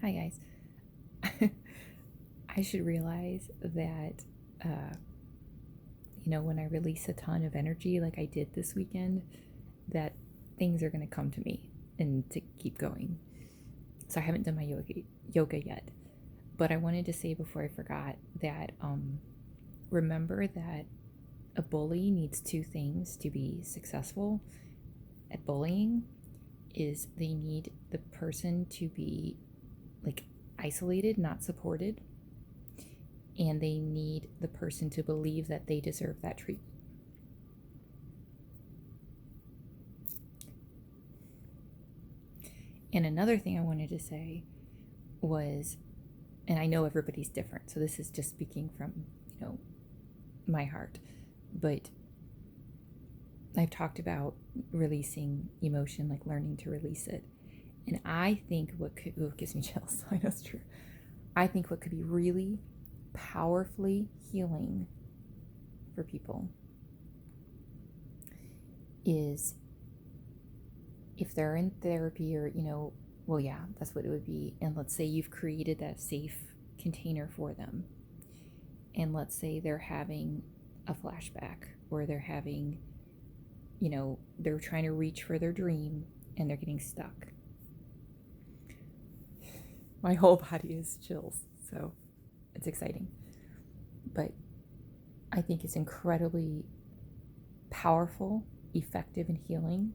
Hi, guys. I should realize that, uh, when I release a ton of energy like I did this weekend, that things are going to come to me and to keep going. So I haven't done my yoga yet. But I wanted to say before I forgot that remember that a bully needs two things to be successful at bullying is they need the person to be like isolated, not supported, and they need the person to believe that they deserve that treatment. And another thing I wanted to say was, and I know everybody's different, so this is just speaking from, my heart, but I've talked about releasing emotion, like learning to release it. And I think what could, it gives me chills, I know it's true. I think what could be really powerfully healing for people is if they're in therapy or, well, yeah, that's what it would be. And let's say you've created that safe container for them. And let's say they're having a flashback or they're having, they're trying to reach for their dream and they're getting stuck. My whole body is chills. So it's exciting. But I think it's incredibly powerful, effective, and healing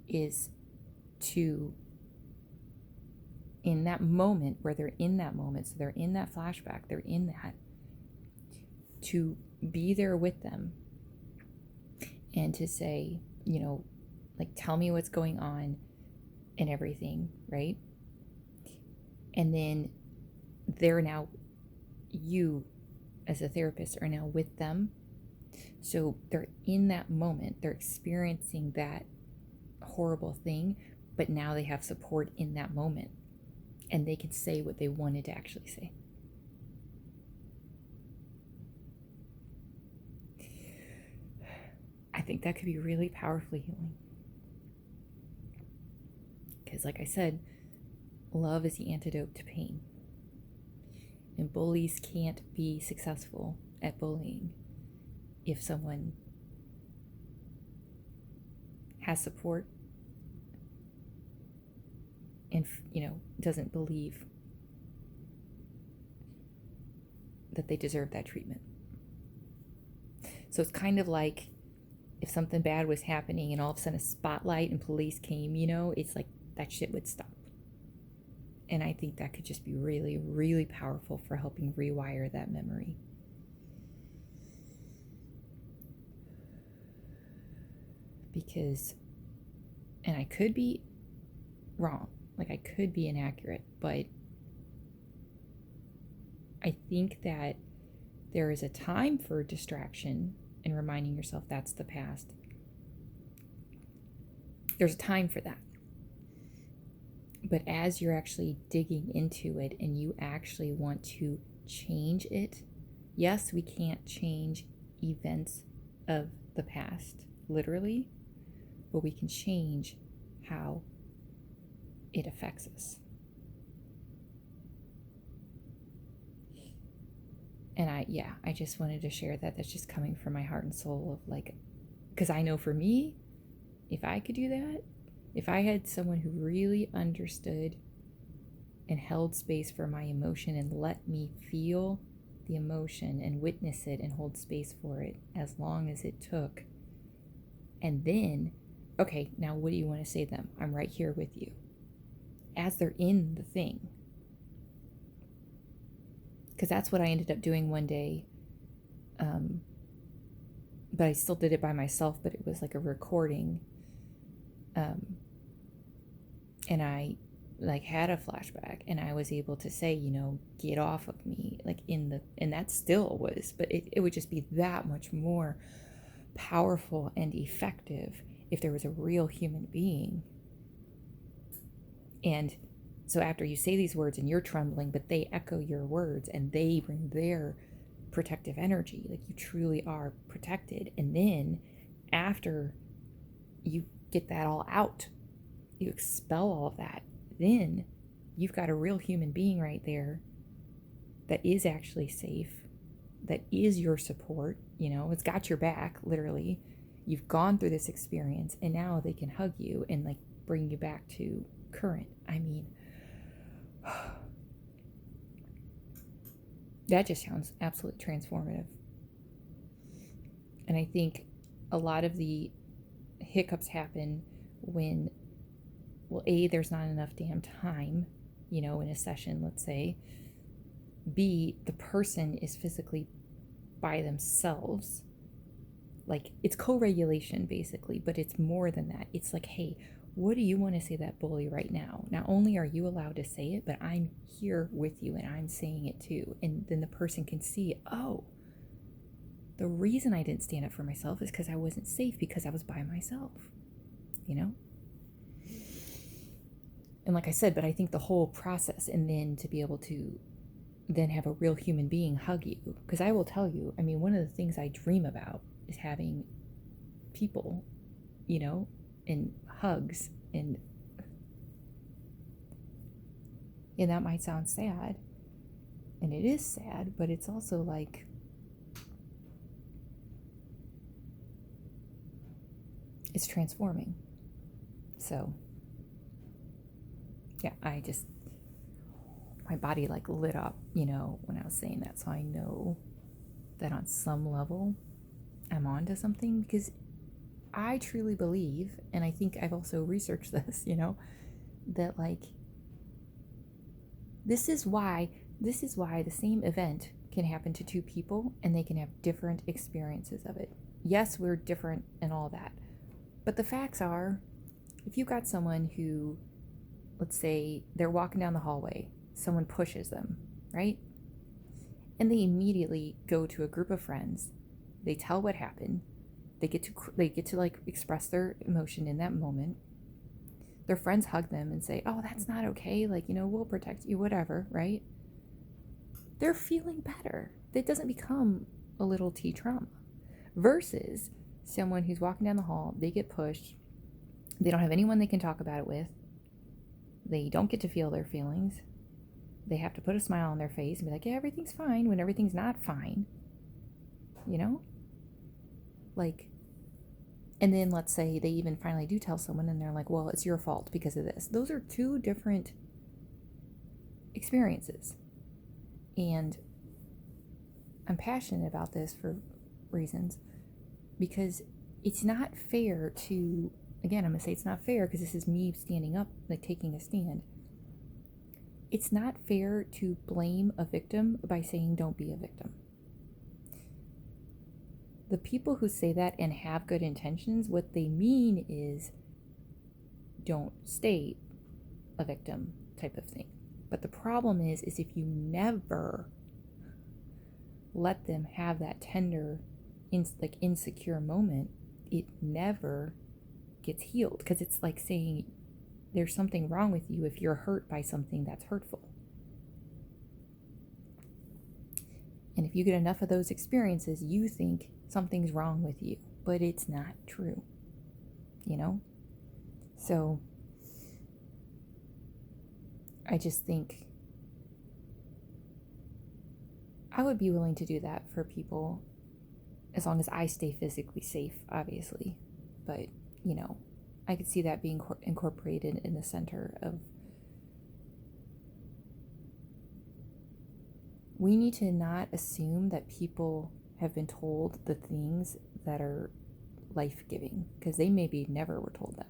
is to, in that moment where they're in that moment, so they're in that flashback, they're in that, to be there with them and to say, like, tell me what's going on and everything, right? And then they're now, you as a therapist are now with them. So they're in that moment, they're experiencing that horrible thing, but now they have support in that moment and they can say what they wanted to actually say. I think that could be really powerfully healing. Because, like I said, love is the antidote to pain. And bullies can't be successful at bullying if someone has support and, doesn't believe that they deserve that treatment. So it's kind of like if something bad was happening and all of a sudden a spotlight and police came, it's like that shit would stop. And I think that could just be really, really powerful for helping rewire that memory. Because, and I could be wrong, like I could be inaccurate, but I think that there is a time for distraction and reminding yourself that's the past. There's a time for that. But as you're actually digging into it and you actually want to change it, yes, we can't change events of the past, literally, but we can change how it affects us. And I just wanted to share that. That's just coming from my heart and soul of like, because I know for me, if I could do that, if I had someone who really understood and held space for my emotion and let me feel the emotion and witness it and hold space for it as long as it took. And then, okay, now what do you want to say to them? I'm right here with you. As they're in the thing. Because that's what I ended up doing one day. But I still did it by myself, but it was like a recording. And I like had a flashback and I was able to say, get off of me, like and that still was, but it would just be that much more powerful and effective if there was a real human being. And so after you say these words and you're trembling, but they echo your words and they bring their protective energy, like you truly are protected. And then after you get that all out, you expel all of that, then you've got a real human being right there that is actually safe, that is your support, it's got your back, literally. You've gone through this experience, and now they can hug you and like bring you back to current. I mean, that just sounds absolutely transformative. And I think a lot of the hiccups happen when, well, A, there's not enough damn time, in a session, let's say. B, the person is physically by themselves. Like, it's co-regulation, basically, but it's more than that. It's like, hey, what do you want to say to that bully right now? Not only are you allowed to say it, but I'm here with you and I'm saying it too. And then the person can see, oh, the reason I didn't stand up for myself is because I wasn't safe, because I was by myself, And like I said, but I think the whole process, and then to be able to then have a real human being hug you, because I will tell you, I mean, one of the things I dream about is having people, and hugs, and that might sound sad, and it is sad, but it's also like, it's transforming. So yeah, my body like lit up, when I was saying that. So I know that on some level I'm onto something, because I truly believe, and I think I've also researched this, that like, this is why the same event can happen to two people and they can have different experiences of it. Yes, we're different and all that. But the facts are, if you got someone who, let's say they're walking down the hallway, someone pushes them, right? And they immediately go to a group of friends. They tell what happened. They get to like express their emotion in that moment. Their friends hug them and say, "Oh, that's not okay. Like, we'll protect you, whatever," right? They're feeling better. It doesn't become a little T trauma. Versus someone who's walking down the hall, they get pushed. They don't have anyone they can talk about it with. They don't get to feel their feelings. They have to put a smile on their face and be like, yeah, everything's fine, when everything's not fine. Like, and then let's say they even finally do tell someone and they're like, well, it's your fault because of this. Those are two different experiences. And I'm passionate about this for reasons, because it's not fair to, again, I'm going to say it's not fair because this is me standing up, like taking a stand. It's not fair to blame a victim by saying don't be a victim. The people who say that and have good intentions, what they mean is don't stay a victim type of thing. But the problem is if you never let them have that tender, insecure moment, it never gets healed, because it's like saying there's something wrong with you if you're hurt by something that's hurtful. And if you get enough of those experiences, you think something's wrong with you, but it's not true, So I just think I would be willing to do that for people, as long as I stay physically safe, obviously. But, I could see that being incorporated in the center of, we need to not assume that people have been told the things that are life-giving, because they maybe never were told that,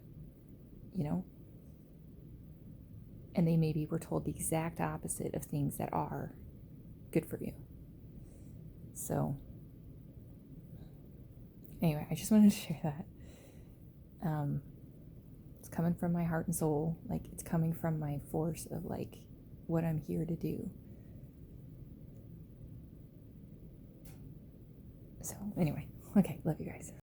and they maybe were told the exact opposite of things that are good for you. So anyway, I just wanted to share that. It's coming from my heart and soul. Like, it's coming from my force of like what I'm here to do. So anyway, okay, love you guys.